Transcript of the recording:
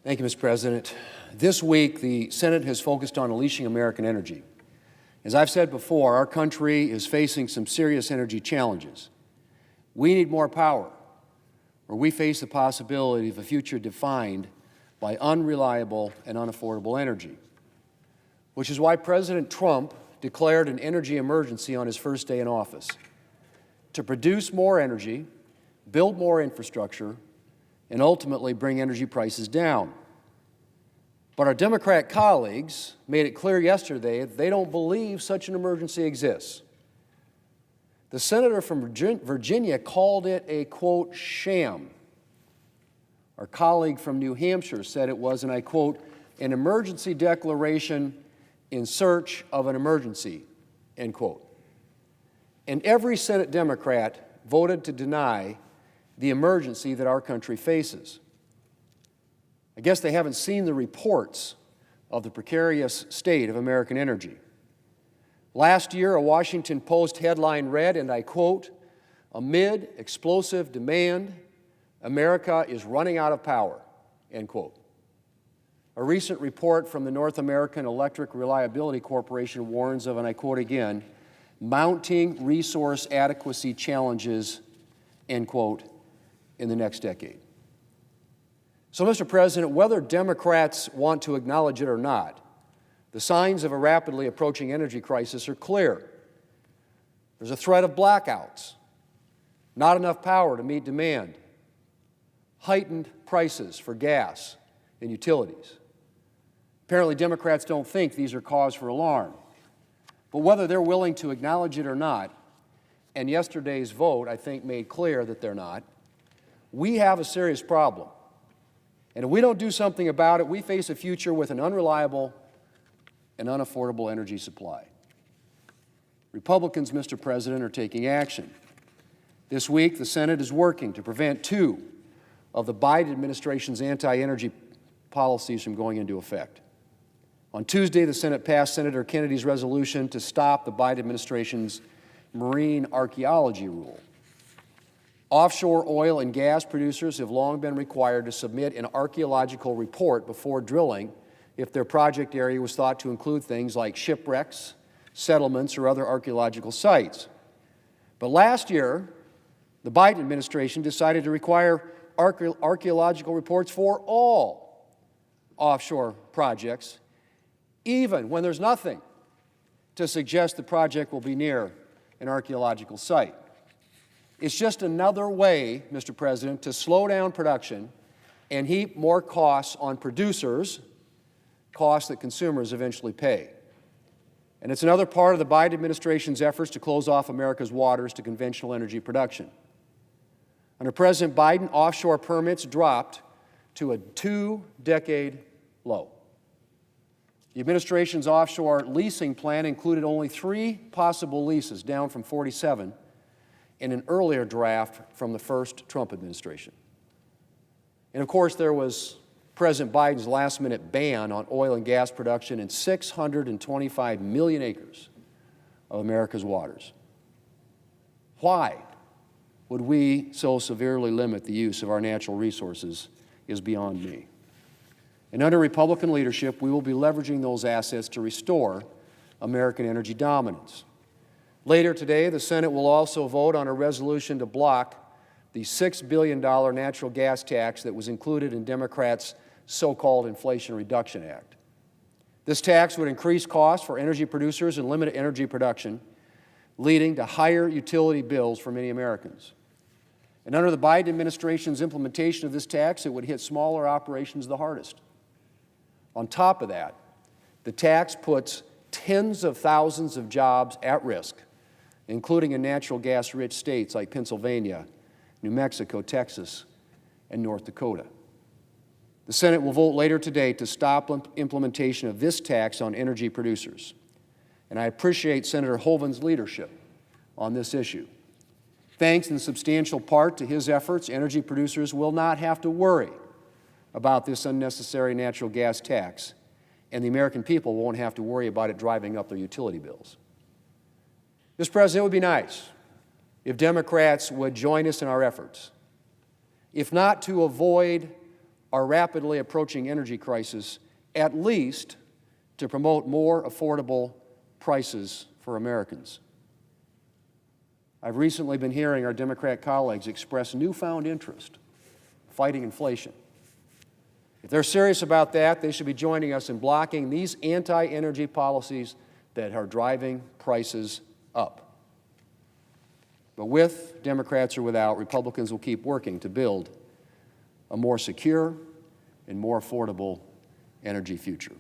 Thank you, Mr. President. This week, the Senate has focused on unleashing American energy. As I've said before, our country is facing some serious energy challenges. We need more power, or we face the possibility of a future defined by unreliable and unaffordable energy, which is why President Trump declared an energy emergency on his first day in office to produce more energy, build more infrastructure, and ultimately bring energy prices down. But our Democrat colleagues made it clear yesterday that they don't believe such an emergency exists. The senator from Virginia called it a, quote, sham. Our colleague from New Hampshire said it was, and I quote, an emergency declaration in search of an emergency, end quote. And every Senate Democrat voted to deny the emergency that our country faces. I guess they haven't seen the reports of the precarious state of American energy. Last year, a Washington Post headline read, and I quote, amid explosive demand, America is running out of power, end quote. A recent report from the North American Electric Reliability Corporation warns of, and I quote again, mounting resource adequacy challenges, end quote, in the next decade. So, Mr. President, whether Democrats want to acknowledge it or not, the signs of a rapidly approaching energy crisis are clear. There's a threat of blackouts, not enough power to meet demand, heightened prices for gas and utilities. Apparently, Democrats don't think these are cause for alarm. But whether they're willing to acknowledge it or not, and yesterday's vote, I think, made clear that they're not, we have a serious problem. And if we don't do something about it, we face a future with an unreliable and unaffordable energy supply. Republicans, Mr. President, are taking action. This week, the Senate is working to prevent two of the Biden administration's anti-energy policies from going into effect. On Tuesday, the Senate passed Senator Kennedy's resolution to stop the Biden administration's marine archaeology rule. Offshore oil and gas producers have long been required to submit an archaeological report before drilling if their project area was thought to include things like shipwrecks, settlements, or other archaeological sites. But last year, the Biden administration decided to require archaeological reports for all offshore projects, even when there's nothing to suggest the project will be near an archaeological site. It's just another way, Mr. President, to slow down production and heap more costs on producers, costs that consumers eventually pay. And it's another part of the Biden administration's efforts to close off America's waters to conventional energy production. Under President Biden, offshore permits dropped to a 2-decade low. The administration's offshore leasing plan included only 3 possible leases, down from 47 in an earlier draft from the first Trump administration. And of course, there was President Biden's last-minute ban on oil and gas production in 625 million acres of America's waters. Why would we so severely limit the use of our natural resources is beyond me. And under Republican leadership, we will be leveraging those assets to restore American energy dominance. Later today, the Senate will also vote on a resolution to block the $6 billion natural gas tax that was included in Democrats' so-called Inflation Reduction Act. This tax would increase costs for energy producers and limit energy production, leading to higher utility bills for many Americans. And under the Biden administration's implementation of this tax, it would hit smaller operations the hardest. On top of that, the tax puts tens of thousands of jobs at risk, including in natural gas-rich states like Pennsylvania, New Mexico, Texas, and North Dakota. The Senate will vote later today to stop implementation of this tax on energy producers. And I appreciate Senator Hovind's leadership on this issue. Thanks in substantial part to his efforts, energy producers will not have to worry about this unnecessary natural gas tax, and the American people won't have to worry about it driving up their utility bills. Mr. President, it would be nice if Democrats would join us in our efforts, if not to avoid our rapidly approaching energy crisis, at least to promote more affordable prices for Americans. I've recently been hearing our Democrat colleagues express newfound interest fighting inflation. If they're serious about that, they should be joining us in blocking these anti-energy policies that are driving prices up. But with Democrats or without, Republicans will keep working to build a more secure and more affordable energy future.